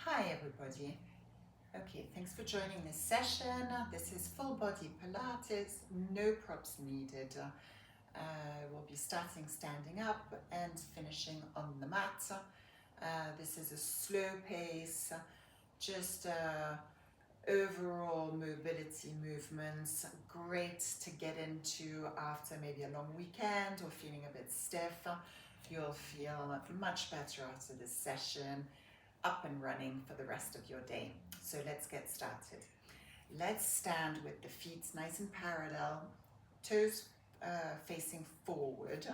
Hi everybody. Okay, thanks for joining this session. This is full body Pilates, no props needed. We'll be starting standing up and finishing on the mat. This is a slow pace, just overall mobility movements, great to get into after maybe a long weekend or feeling a bit stiff. You'll feel much better after this session, up and running for the rest of your day. So let's get started. Let's stand with the feet nice and parallel, toes facing forward.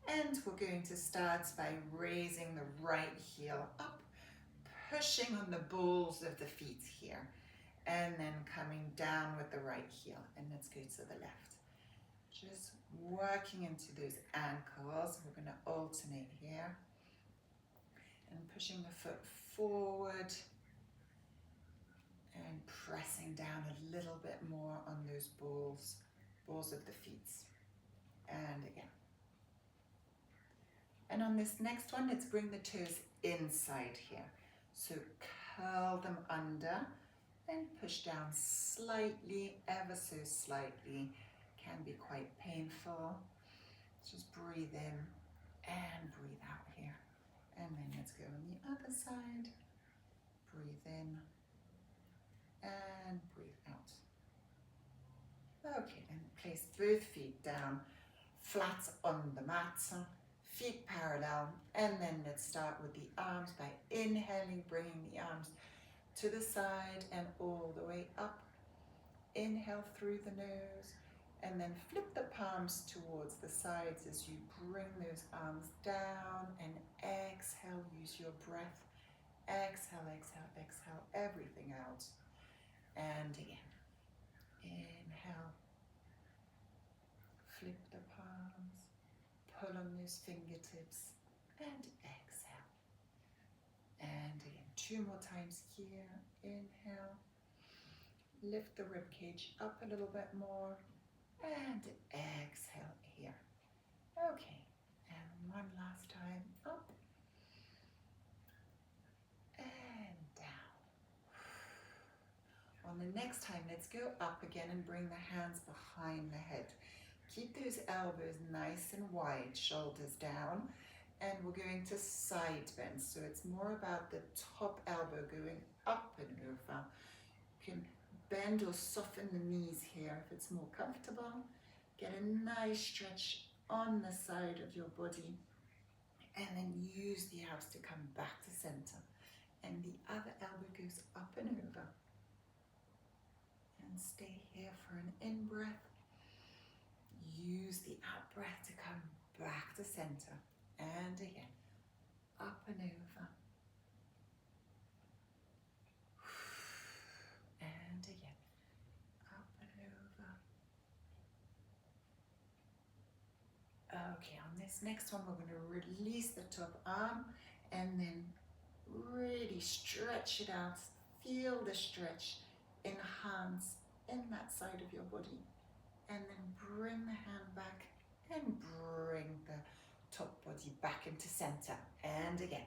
And we're going to start by raising the right heel up, pushing on the balls of the feet here, and then coming down with the right heel. And let's go to the left. Just working into those ankles. We're going to alternate here. And pushing the foot forward and pressing down a little bit more on those balls of the feet. And again. And on this next one, let's bring the toes inside here. So curl them under and push down slightly, ever so slightly. Can be quite painful. Just breathe in and breathe out here. And then let's go on the other side. Breathe in and breathe out. Okay, then place both feet down, flat on the mat, feet parallel, and then let's start with the arms by inhaling, bringing the arms to the side and all the way up. Inhale through the nose, and then flip the palms towards the sides as you bring those arms down, and exhale, use your breath. Exhale, exhale, exhale, everything out. And again. Inhale. Flip the palms. Pull on those fingertips. And exhale. And again, 2 more times here. Inhale. Lift the rib cage up a little bit more. And exhale here. Okay. And one last time. Up. And down. On the next time, let's go up again and bring the hands behind the head. Keep those elbows nice and wide, shoulders down, and we're going to side bend. So it's more about the top elbow going up and over. You can bend or soften the knees here if it's more comfortable. Get a nice stretch on the side of your body, and then use the abs to come back to center. And the other elbow goes up and over. And stay here for an in-breath. Use the out-breath to come back to center. And again, up and over. And again, up and over. Okay, on this next one, we're going to release the top arm and then really stretch it out. Feel the stretch. Enhance in that side of your body. And then bring the hand back and bring the top body back into center. And again,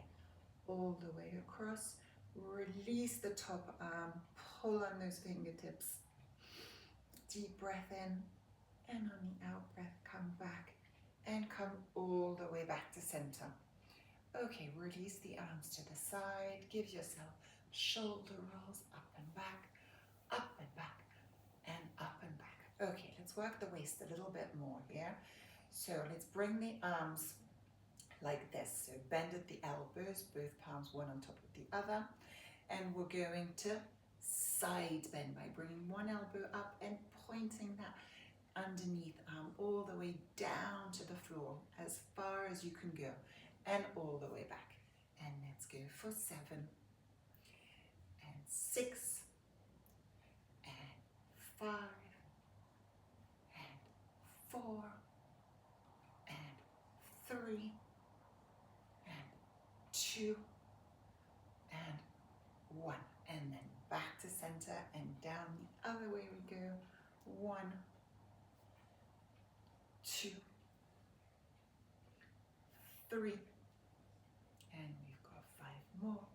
all the way across. Release the top arm, pull on those fingertips. Deep breath in, and on the out breath, come back and come all the way back to center. Okay, release the arms to the side. Give yourself shoulder rolls up and back, and up and back. Okay, let's work the waist a little bit more here. So let's bring the arms like this. So bend at the elbows, both palms one on top of the other. And we're going to side bend by bringing one elbow up and pointing that underneath arm all the way down to the floor, as far as you can go, and all the way back. And let's go for 7, and 6, and 5, and 4, and 3, and 2, and 1. And then back to center and down the other way we go. 1, 2, 3, and we've got 5 more.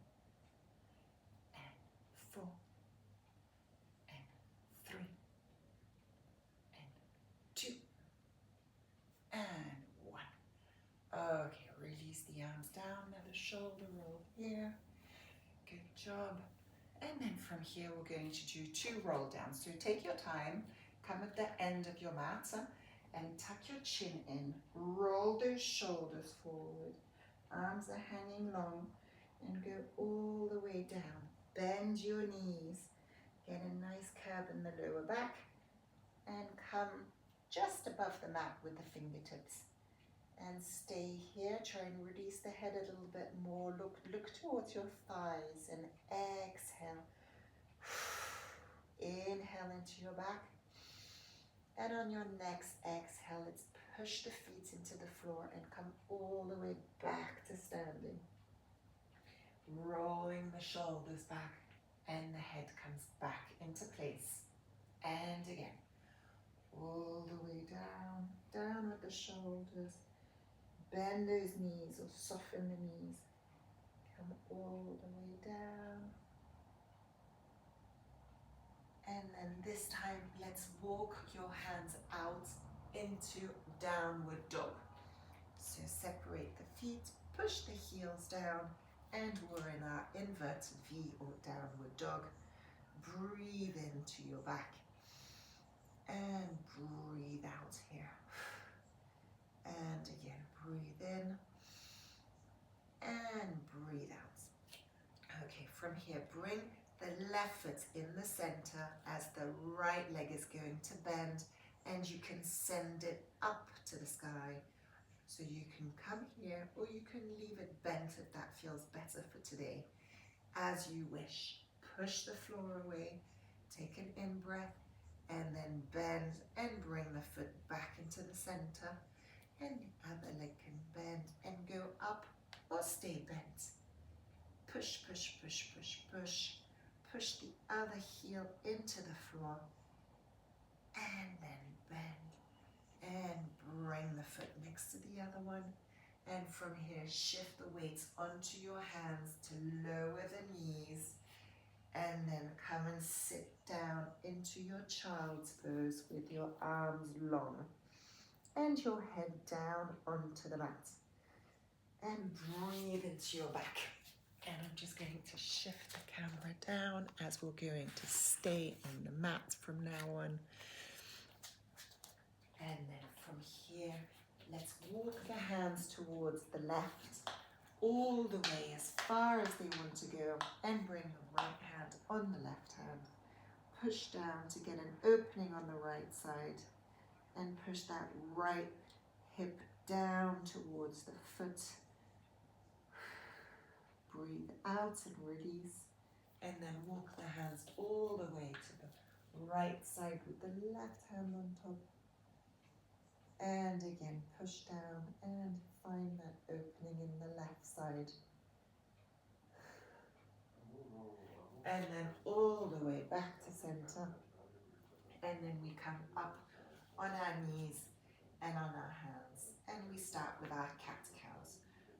roll here. Good job. And then from here, we're going to do 2 roll downs. So take your time, come at the end of your mat and tuck your chin in. Roll those shoulders forward. Arms are hanging long and go all the way down. Bend your knees. Get a nice curve in the lower back and come just above the mat with the fingertips. And stay here, try and release the head a little bit more. Look towards your thighs and exhale. Inhale into your back. And on your next exhale, let's push the feet into the floor and come all the way back to standing. Rolling the shoulders back and the head comes back into place. And again, all the way down, down with the shoulders. Bend those knees or soften the knees. Come all the way down. And then this time, let's walk your hands out into downward dog. So separate the feet, push the heels down, and we're in our inverted V or downward dog. Breathe into your back. And breathe out here. And again, breathe in. And breathe out. Okay, from here, bring the left foot in the center as the right leg is going to bend, and you can send it up to the sky. So you can come here or you can leave it bent if that feels better for today. As you wish. Push the floor away, take an in-breath, and then bend and bring the foot back into the center. And the other leg can bend and go up or stay bent. Push, push, push, push, push. Push the other heel into the floor. And then bend. And bring the foot next to the other one. And from here, shift the weights onto your hands to lower the knees. And then come and sit down into your child's pose with your arms long. And your head down onto the mat. And breathe into your back. And I'm just going to shift the camera down as we're going to stay on the mat from now on. And then from here, let's walk the hands towards the left, all the way as far as they want to go, and bring the right hand on the left hand. Push down to get an opening on the right side, and push that right hip down towards the foot. Breathe out and release, and then walk the hands all the way to the right side with the left hand on top. And again, push down and find that opening in the left side. And then all the way back to center. And then we come up on our knees and on our hands. And we start with our cat-cows.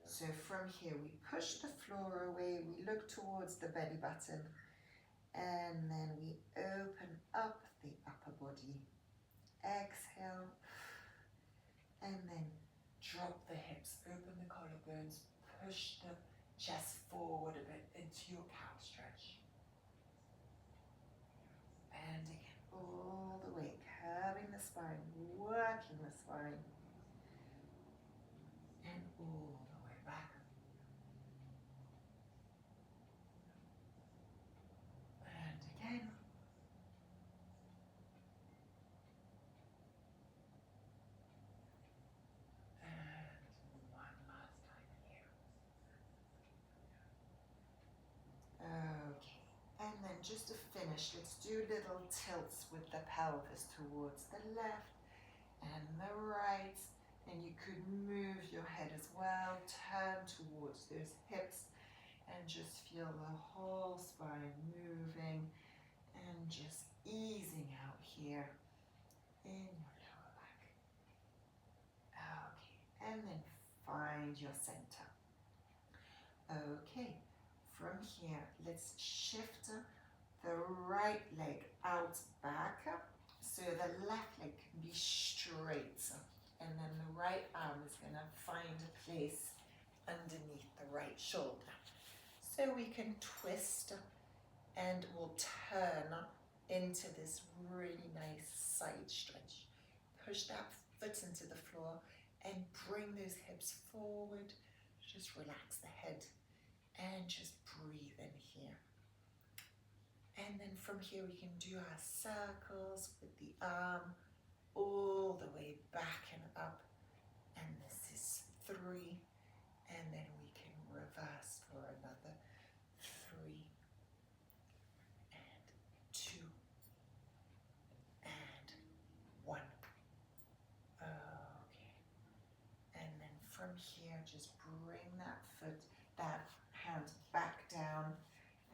So from here, we push the floor away, we look towards the belly button, and then we open up the upper body. Exhale, and then drop the hips, open the collarbones, push the chest forward a bit into your cow stretch. And again, all the way, curving the spine, working the spine, and all the way back. And again. And one last time here. Okay, and then just to finish, let's do little tilts with the pelvis towards the left and the right. And you could move your head as well, turn towards those hips, and just feel the whole spine moving and just easing out here in your lower back. Okay, and then find your center. Okay, from here, let's shift the right leg out back, so the left leg can be straight, and then the right arm is going to find a place underneath the right shoulder. So we can twist and we'll turn into this really nice side stretch. Push that foot into the floor and bring those hips forward. Just relax the head and just breathe in here. And then from here we can do our circles with the arm all the way back and up. And this is 3. And then we can reverse for another 3 and 2 and 1. Okay. And then from here, just bring that hand back down,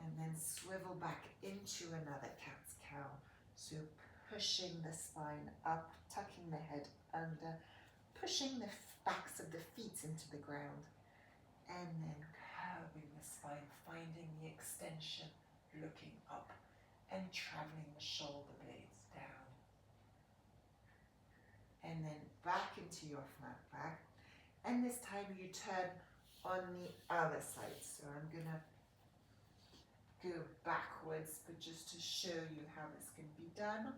and then swivel back into another cat's cow. So pushing the spine up, tucking the head under, pushing the backs of the feet into the ground, and then curving the spine, finding the extension, looking up, and traveling the shoulder blades down. And then back into your flat back. And this time you turn on the other side. So I'm gonna go backwards, but just to show you how this can be done,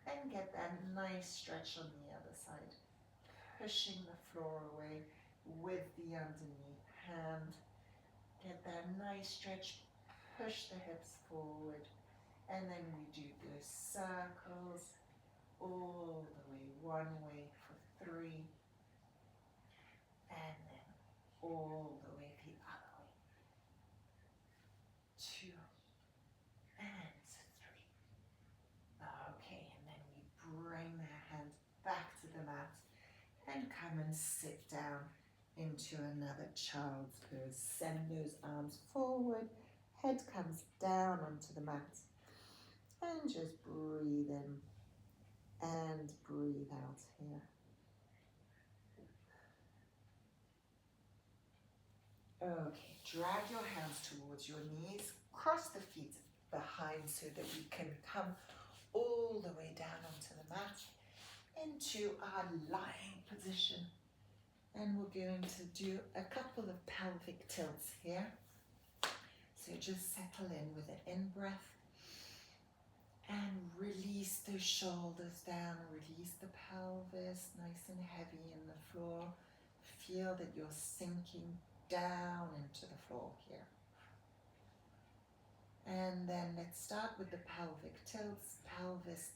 and get that nice stretch on the other side. Pushing the floor away with the underneath hand. Get that nice stretch, push the hips forward, and then we do those circles all the way, one way for 3, and then all the way the other way, 2 and 3. Okay, and then we bring the hands back to the mat and come and sit down into another child's pose. Send those arms forward, head comes down onto the mat, and just breathe in and breathe out here. Okay, drag your hands towards your knees, cross the feet behind so that we can come all the way down onto the mat into our lying position. And we're going to do a couple of pelvic tilts here. So just settle in with an in-breath and release those shoulders down, release the pelvis, nice and heavy in the floor. Feel that you're sinking down into the floor here. And then let's start with the pelvic tilts, pelvis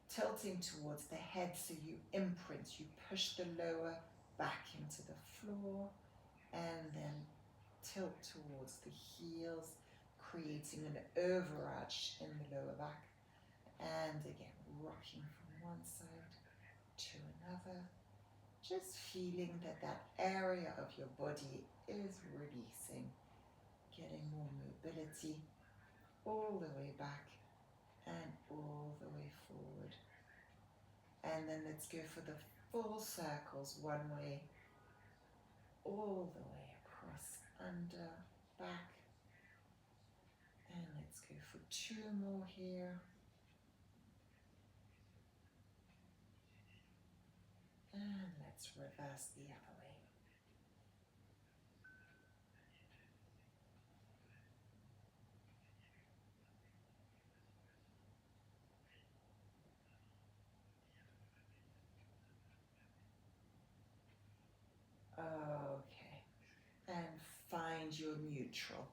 tilting towards the head, so you imprint, you push the lower back into the floor, and then tilt towards the heels, creating an overarch in the lower back. And again, rocking from one side to another, just feeling that that area of your body is releasing, getting more mobility all the way back and all the way forward. And then let's go for the full circles, one way, all the way across, under, back. And let's go for 2 more here. And let's reverse the other way. Okay, and find your neutral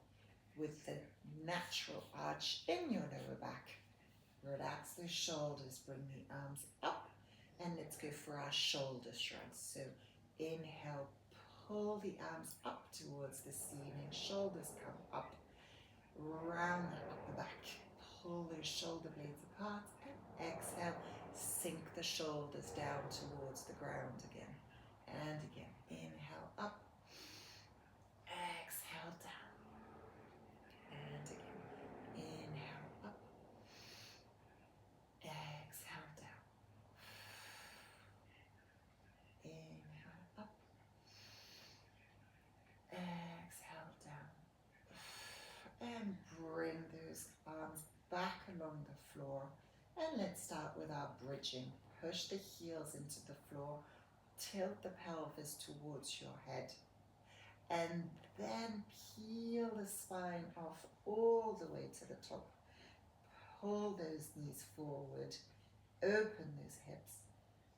with the natural arch in your lower back. Relax the shoulders, bring the arms up, and let's go for our shoulder shrugs. So inhale, pull the arms up towards the ceiling, shoulders come up, round that upper back, pull those shoulder blades apart, and exhale, sink the shoulders down towards the ground again. And again, inhale up, exhale down, and again, inhale up, exhale down, inhale up, exhale down, and bring those arms back along the floor. And let's start with our bridging. Push the heels into the floor, tilt the pelvis towards your head. and then peel the spine off all the way to the top. Pull those knees forward, open those hips,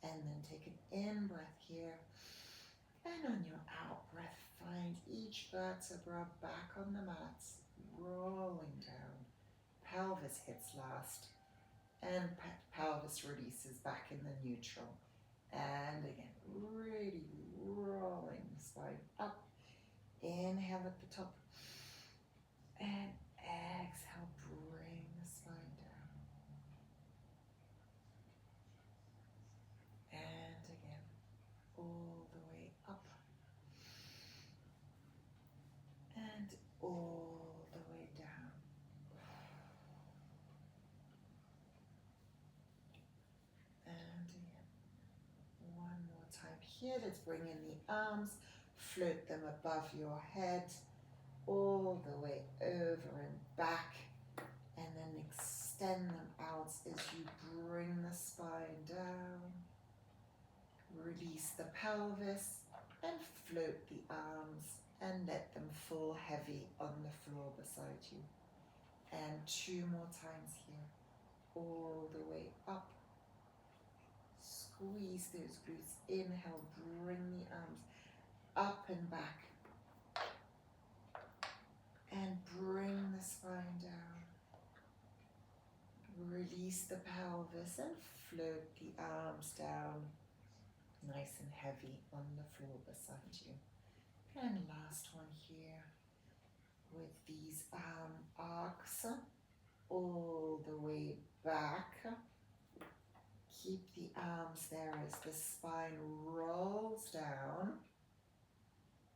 and then take an in-breath here. And on your out-breath, find each vertebra back on the mat, rolling down. Pelvis hits last, and pelvis releases back in the neutral. And again, really rolling the spine up. Inhale at the top, and exhale, bring the spine down. And again, all the way up, and all the way down. And again, one more time here. Let's bring in the arms, float them above your head, all the way over and back, and then extend them out as you bring the spine down. Release the pelvis and float the arms and let them fall heavy on the floor beside you. And 2 more times here, all the way up. Squeeze those glutes. Inhale, bring the arms up and back. And bring the spine down. Release the pelvis and float the arms down, nice and heavy on the floor beside you. And last one here with these arm arcs all the way back. Keep the arms there as the spine rolls down,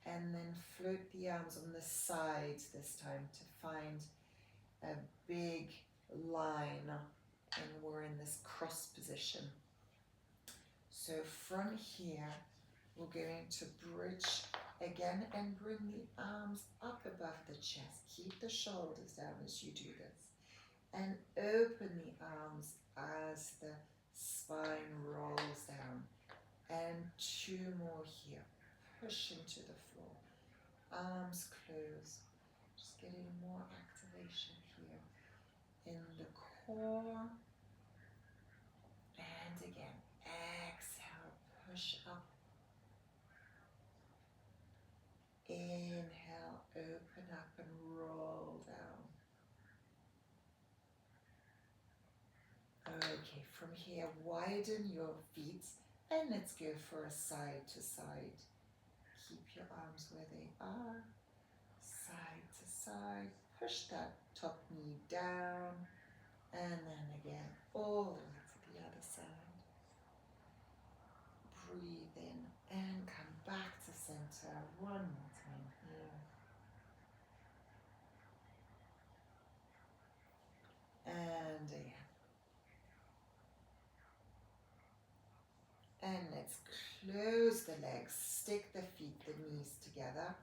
and then float the arms on the sides this time to find a big line, and we're in this cross position. So from here, we're going to bridge again and bring the arms up above the chest. Keep the shoulders down as you do this. And open the arms as the spine rolls down. And 2 more here. Push into the floor. Arms close. Just getting more activation here in the core. And again, exhale, push up. Inhale, open up and roll down. Okay, from here, widen your feet and let's go for a side to side. Keep your arms where they are. Side to side. Push that top knee down. And then again, all the way to the other side. Breathe in and come back to center. One more time here. And again. And let's close the legs, stick the feet, the knees together.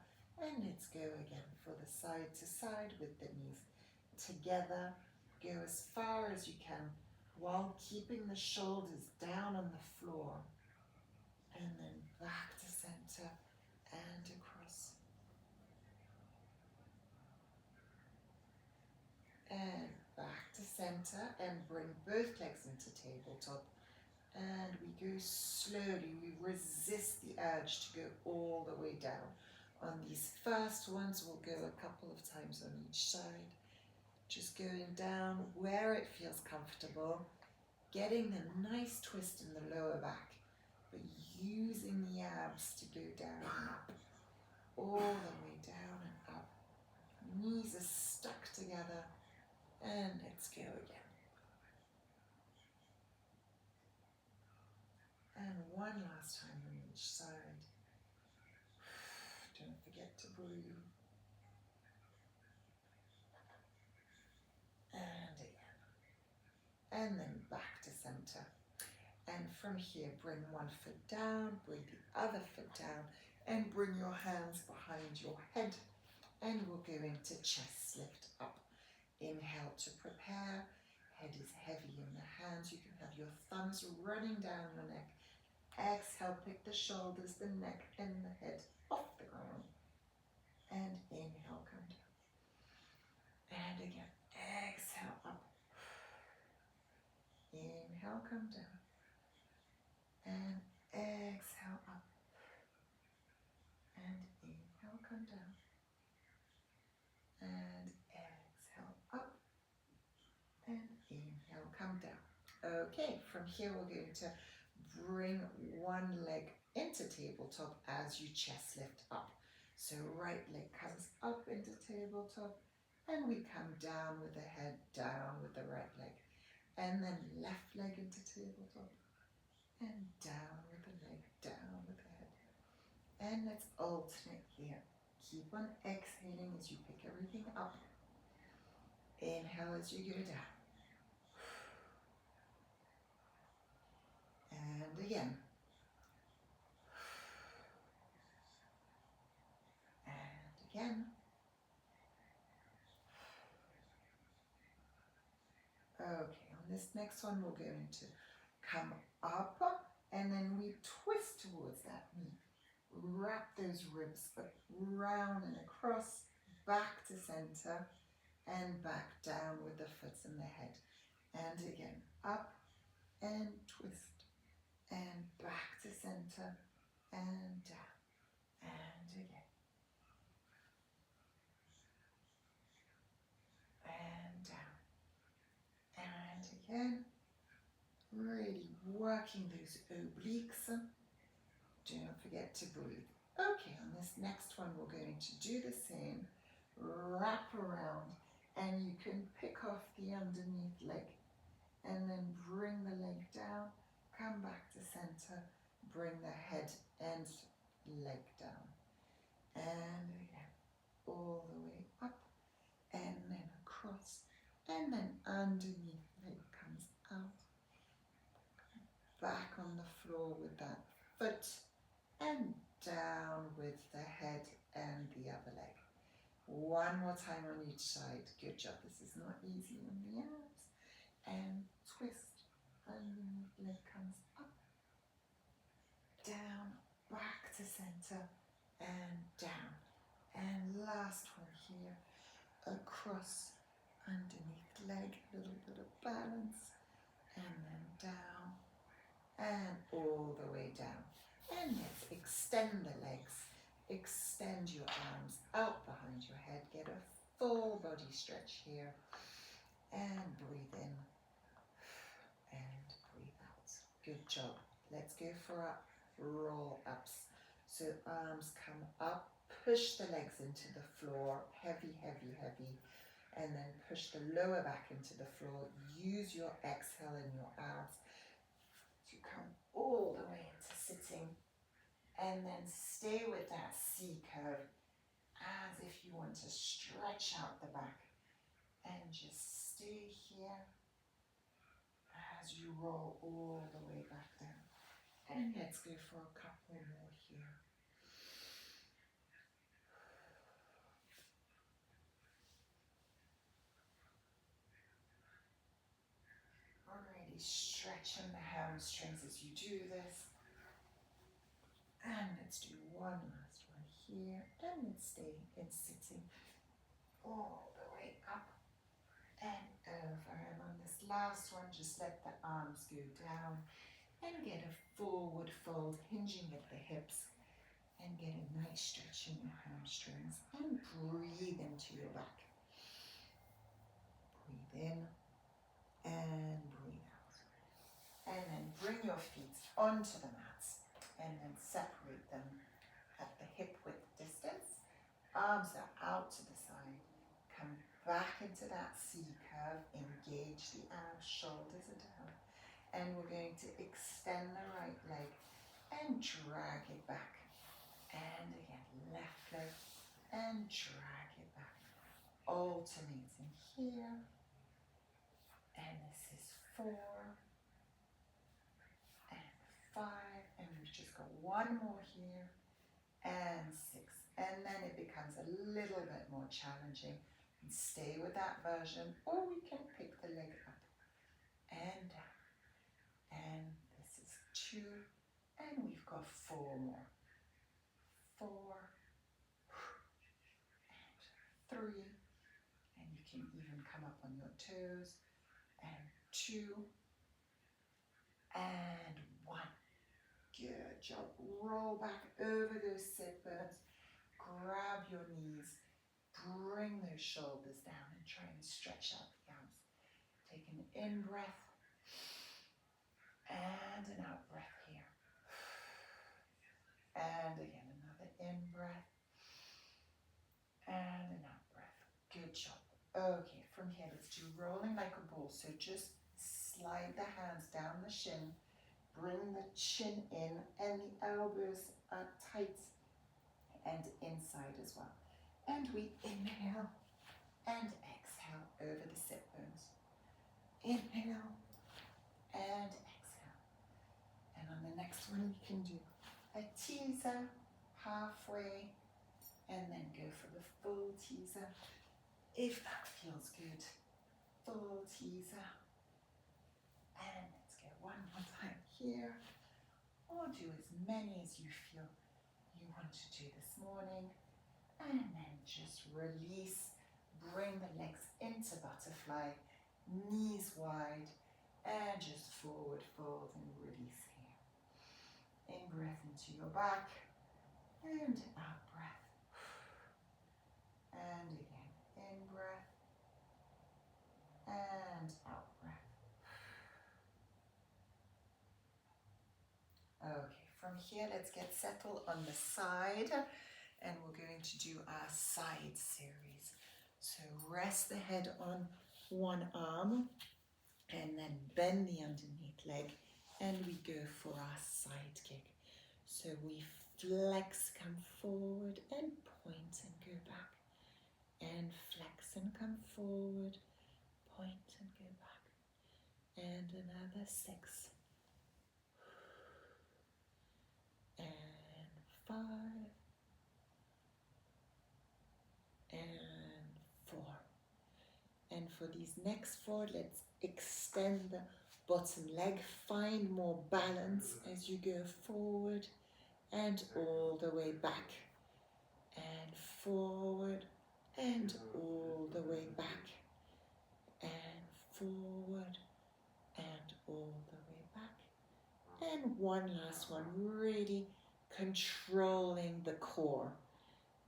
And let's go again for the side to side with the knees together. Go as far as you can while keeping the shoulders down on the floor. And then back to center and across. And back to center and bring both legs into tabletop. And we go slowly, we resist the urge to go all the way down. On these first ones, we'll go a couple of times on each side. Just going down where it feels comfortable, getting a nice twist in the lower back, but using the abs to go down and up, all the way down and up. Knees are stuck together, and let's go again. And one last time on each side. Don't forget to breathe. And again. And then back to center. And from here, bring one foot down, bring the other foot down, and bring your hands behind your head. And we'll go into chest lift up. Inhale to prepare. Head is heavy in the hands. You can have your thumbs running down the neck. Exhale, pick the shoulders, the neck, and the head off the ground. and inhale, come down. And again, exhale up. Inhale, come down. And exhale up. And inhale, come down. And exhale up. And inhale, come down. Okay, from here we're going to bring one leg into tabletop as you chest lift up. So right leg comes up into tabletop and we come down with the head down with the right leg. And then left leg into tabletop and down with the leg, down with the head. And let's alternate here. Keep on exhaling as you pick everything up. Inhale as you go down. And again. And again. Okay, on this next one we're going to come up and then we twist towards that knee. Wrap those ribs round and across, back to center and back down with the foot and the head. And again, up and twist and back to center and down and again. And down and again. Really working those obliques. Don't forget to breathe. Okay, on this next one we're going to do the same. Wrap around and you can pick off the underneath leg and then bring the leg down, come back to center, bring the head and leg down. And again, all the way up and then across and then underneath leg comes out. Back on the floor with that foot and down with the head and the other leg. One more time on each side. Good job. This is not easy on the abs. And twist. Underneath leg comes up, down, back to center, and down. And last one here. Across, underneath leg, a little bit of balance, and then down, and all the way down. And let's extend the legs. Extend your arms out behind your head. Get a full body stretch here. And breathe in. And breathe out. Good job. Let's go for our roll ups. So arms come up. Push the legs into the floor. Heavy, heavy, heavy. And then push the lower back into the floor. Use your exhale in your abs to come all the way into sitting. And then stay with that C curve as if you want to stretch out the back. And just stay here as you roll all the way back down. And let's go for a couple more here. Already stretching the hamstrings as you do this. And let's do one last one here. And let's stay in sitting all the way up and over. And on this last one, just let the arms go down and get a forward fold, hinging at the hips. And get a nice stretch in your hamstrings. And breathe into your back. Breathe in and breathe out. And then bring your feet onto the mats. And then separate them at the hip width distance. Arms are out to the side. Come back into that C curve. Engage the abs, shoulders are down. And we're going to extend the right leg and drag it back. And again, left leg and drag it back. Alternating here. And this is 4 and 5. And we've just got one more here. And 6. And then it becomes a little bit more challenging. And stay with that version, or we can pick the leg up and down. And this is 2. And we've got 4 more. 4 3, and you can even come up on your toes, and 2, and 1. Good job. Roll back over those sit bones, grab your knees, bring those shoulders down and try and stretch out the arms. Take an in breath and an out breath here. And again, another in breath and an out breath. Good job. Okay, from here, let's do rolling like a ball. So just slide the hands down the shin, bring the chin in, and the elbows are tight and inside as well. And we inhale and exhale over the sit bones. Inhale and exhale. And on the next one, you can do a teaser halfway and then go for the full teaser if that feels good. Full teaser. And let's go one more time here. Or do as many as you feel you want to do this morning. And then just release. Bring the legs into butterfly, knees wide, and just forward fold and release here. In breath into your back, and out breath. And again, in breath, and out breath. Okay, from here, let's get settled on the side, and we're going to do our side series. So rest the head on one arm, and then bend the underneath leg, and we go for our side kick. So we flex, come forward, and point and go back. And flex and come forward, point and go back. And another 6. And 5. And 4. And for these next 4, let's extend the bottom leg. Find more balance as you go forward and all the way back. And forward and all the way back. And forward and all the way back. And one last one, really controlling the core.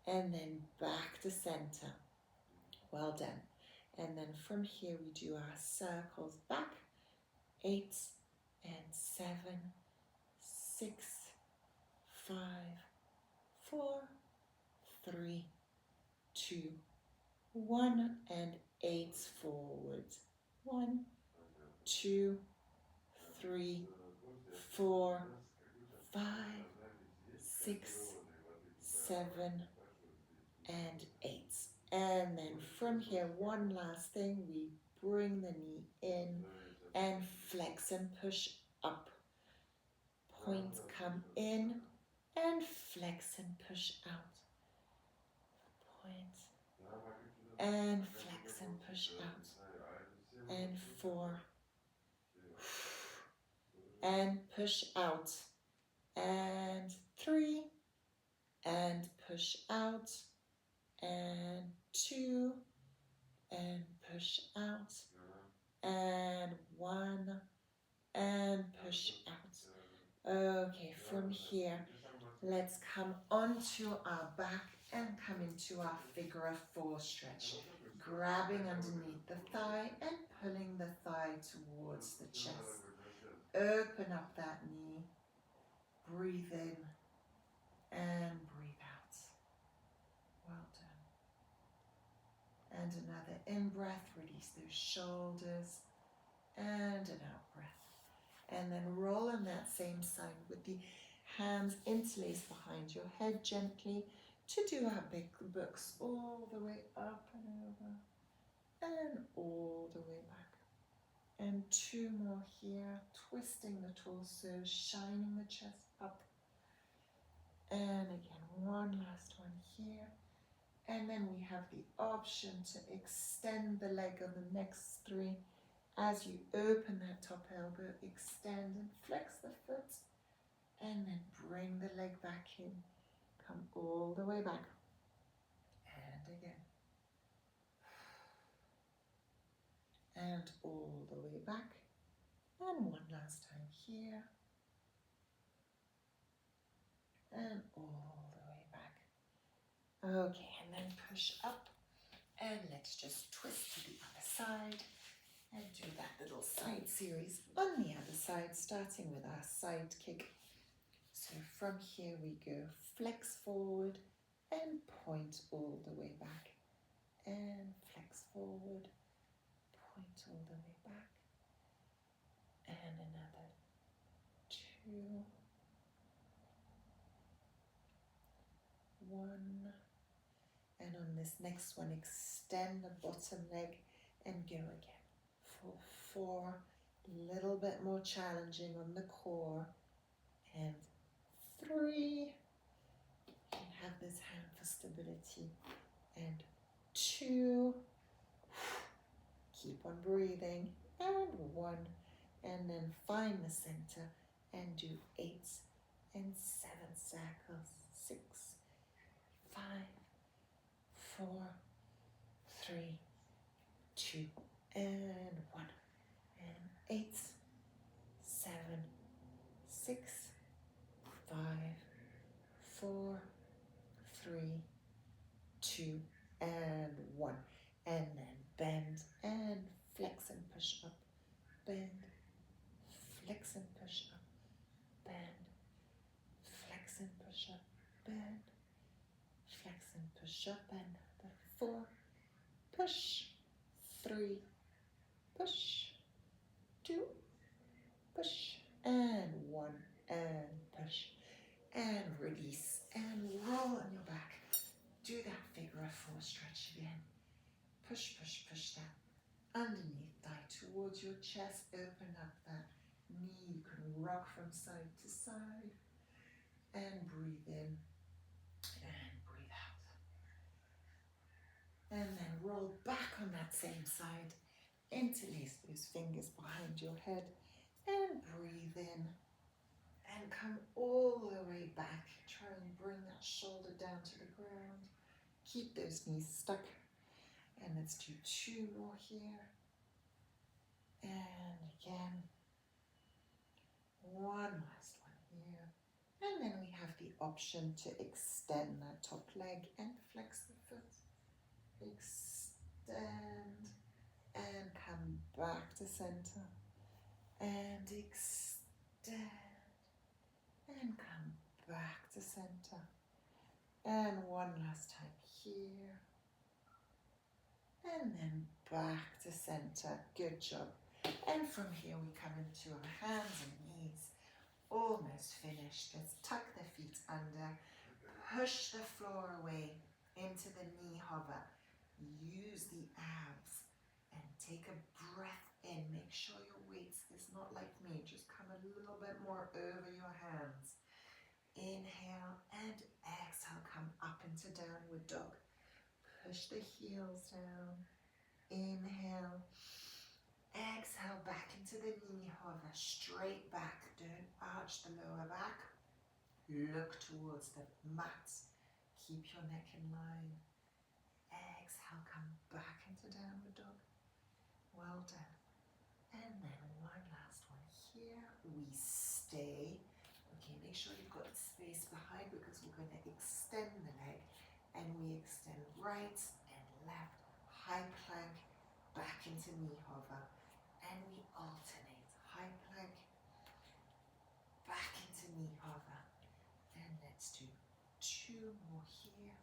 And then back to center. Well done. And then from here we do our circles back. 8 and 7, 6, 5, 4, 3, 2, 1, and 8 forwards. 1, 2, 3, 4, 5, 6, 7, and 8. And then from here, one last thing, we bring the knee in and flex and push up. Point, come in and flex and push out. Point and flex and push out. And 4. And push out. And 3. And push out. And 2. And push out. And 1. And push out. Okay, from here, let's come onto our back and come into our figure of 4 stretch. Grabbing underneath the thigh and pulling the thigh towards the chest. Open up that knee. Breathe in and breathe out. Well done. And another in-breath. Release those shoulders. And an out-breath. And then roll on that same side with the hands interlaced behind your head gently to do our big books all the way up and over and all the way back. And 2 more here, twisting the torso, shining the chest up. And again, one last one here. And then we have the option to extend the leg on the next 3. As you open that top elbow, extend and flex the foot, and then bring the leg back in. Come all the way back. And again. and all the way back. And one last time here. And all the way back. Okay, and then push up. And let's just twist to the other side and do that little side series on the other side, starting with our side kick. So from here we go flex forward and point all the way back. And flex forward, point all the way back. And another 2, 1. And on this next one, extend the bottom leg and go again. For 4, a little bit more challenging on the core. And 3, and have this hand for stability. And 2, keep on breathing. And 1, and then find the center and do 8 and 7 circles. 6, 5, 4, 3, 2, and 1. And 8, 7, 6, 5, 4, 3, 2, and 1. And then bend and flex and push up. Bend, flex and push up. Bend, flex and push up. Bend, flex and push up. And 4, push, 3, push, 2, push, and 1, and push, and release, and roll on your back. Do that figure of 4 stretch again. Push, push, push that underneath thigh towards your chest. Open up that knee. You can rock from side to side, and breathe in, and breathe out. And then roll back on that same side. Interlace those fingers behind your head and breathe in and come all the way back. Try and bring that shoulder down to the ground. Keep those knees stuck. And let's do 2 more here. And again. 1 last one here. And then we have the option to extend that top leg and flex the foot. Extend. And come back to center. And extend. And come back to center. And 1 last time here. And then back to center. Good job. And from here we come into our hands and knees. Almost finished. Let's tuck the feet under. Push the floor away into the knee hover. Use the abs. And take a breath in. Make sure your weight is not like me. Just come a little bit more over your hands. Inhale and exhale. Come up into downward dog. Push the heels down. Inhale. Exhale back into the knee hover. Straight back. Don't arch the lower back. Look towards the mat. Keep your neck in line. Exhale. Come back into downward dog. Well done. And then 1 last one here. We stay. Okay, make sure you've got space behind because we're going to extend the leg. And we extend right and left. High plank. Back into knee hover. And we alternate. High plank. Back into knee hover. And let's do 2 more here.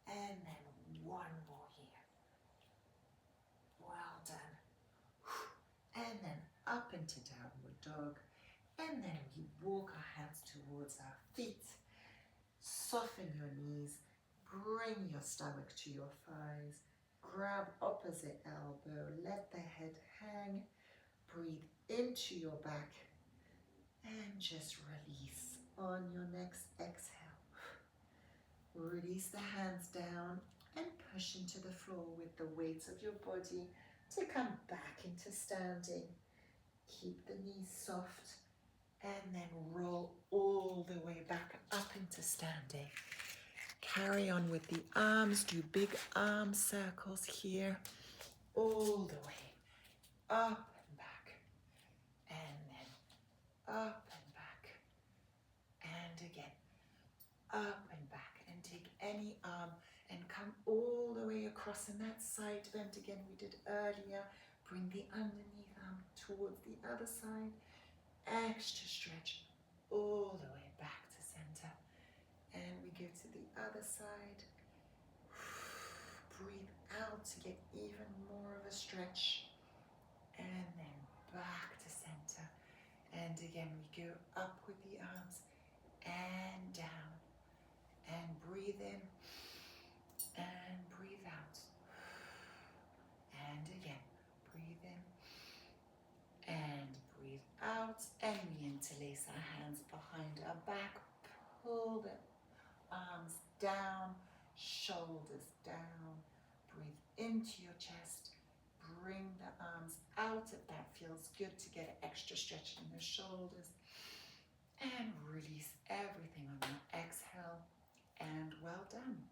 And then 1 more here. Well done. And then up into downward dog. And then we walk our hands towards our feet. Soften your knees. Bring your stomach to your thighs. Grab opposite elbow. Let the head hang. Breathe into your back. And just release on your next exhale. Release the hands down and push into the floor with the weight of your body to come back into standing. Keep the knees soft and then roll all the way back up into standing. Carry on with the arms. Do big arm circles here all the way. up and back, and then up and back, and again, up and back, and take any arm and come all the way across in that side bend again we did earlier. Bring the underneath arm towards the other side, extra stretch all the way back to center, and we go to the other side. Breathe out to get even more of a stretch, and then back to center, and again we go up with the arms and down, and breathe in and breathe out, and again breathe in and breathe out, and we interlace our hands behind our back, pull the arms down, shoulders down, breathe into your chest, bring the arms out if that feels good to get an extra stretch in the shoulders, and release everything on your exhale, and well done.